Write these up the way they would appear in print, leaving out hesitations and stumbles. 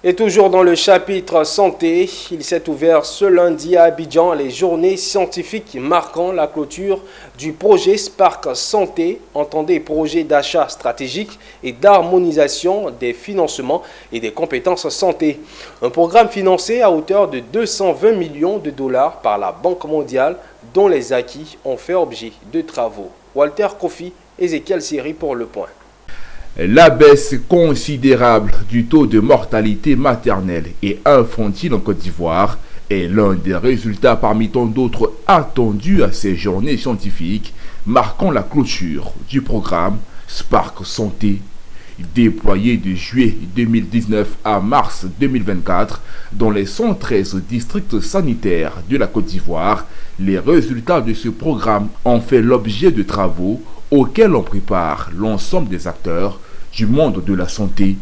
Et toujours dans le chapitre santé, il s'est ouvert ce lundi à Abidjan les journées scientifiques marquant la clôture du projet Spark Santé, entendez projet d'achat stratégique et d'harmonisation des financements et des compétences santé. Un programme financé à hauteur de 220 millions de dollars par la Banque mondiale dont les acquis ont fait objet de travaux. Walter Kofi, Ezekiel Siri pour Le Point. La baisse considérable du taux de mortalité maternelle et infantile en Côte d'Ivoire est l'un des résultats parmi tant d'autres attendus à ces journées scientifiques marquant la clôture du programme Spark Santé, déployé de juillet 2019 à mars 2024 dans les 113 districts sanitaires de la Côte d'Ivoire. Les résultats de ce programme ont fait l'objet de travaux auxquels on prépare l'ensemble des acteurs du monde de la santé.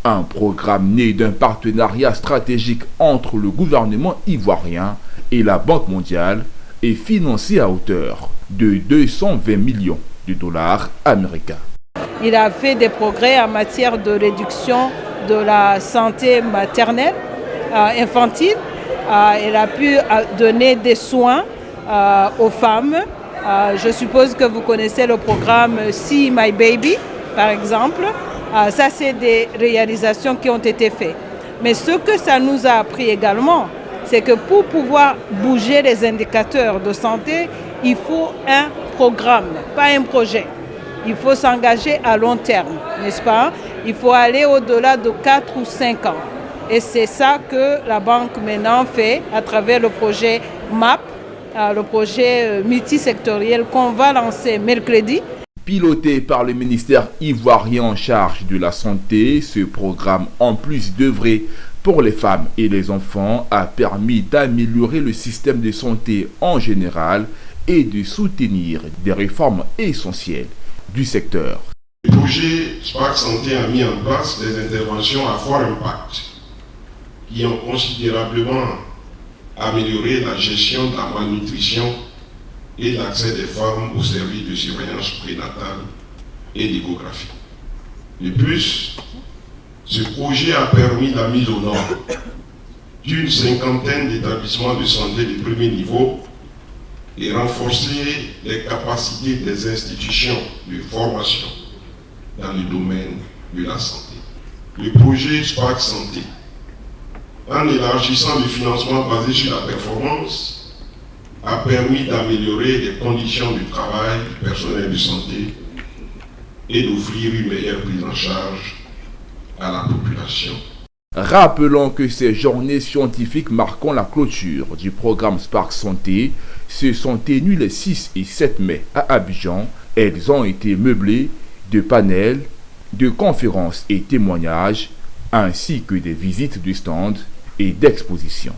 Un programme né d'un partenariat stratégique entre le gouvernement ivoirien et la Banque mondiale est financé à hauteur de 220 millions de dollars américains. Il a fait des progrès en matière de réduction de la santé maternelle, infantile. Il a pu donner des soins aux femmes. Je suppose que vous connaissez le programme See My Baby, par exemple. Ça, c'est des réalisations qui ont été faites. Mais ce que ça nous a appris également, c'est que pour pouvoir bouger les indicateurs de santé, il faut un programme, pas un projet. Il faut s'engager à long terme, n'est-ce pas? Il faut aller au-delà de 4 ou 5 ans. Et c'est ça que la banque maintenant fait à travers le projet MAP, le projet multisectoriel qu'on va lancer mercredi. Piloté par le ministère ivoirien en charge de la santé, ce programme, en plus d'œuvrer pour les femmes et les enfants, a permis d'améliorer le système de santé en général et de soutenir des réformes essentielles du secteur. Le projet Spark Santé a mis en place des interventions à fort impact qui ont considérablement amélioré la gestion de la malnutrition et l'accès des femmes aux services de surveillance prénatale et d'échographie. De plus, ce projet a permis la mise aux normes d'une 50aine d'établissements de santé de premier niveau et renforcer les capacités des institutions de formation dans le domaine de la santé. Le projet Spark Santé, en élargissant le financement basé sur la performance, a permis d'améliorer les conditions de travail du personnel de santé et d'offrir une meilleure prise en charge à la population. Rappelons que ces journées scientifiques marquant la clôture du programme Spark Santé se sont tenues les 6 et 7 mai à Abidjan. Elles ont été meublées de panels, de conférences et témoignages, ainsi que des visites de stands et d'expositions.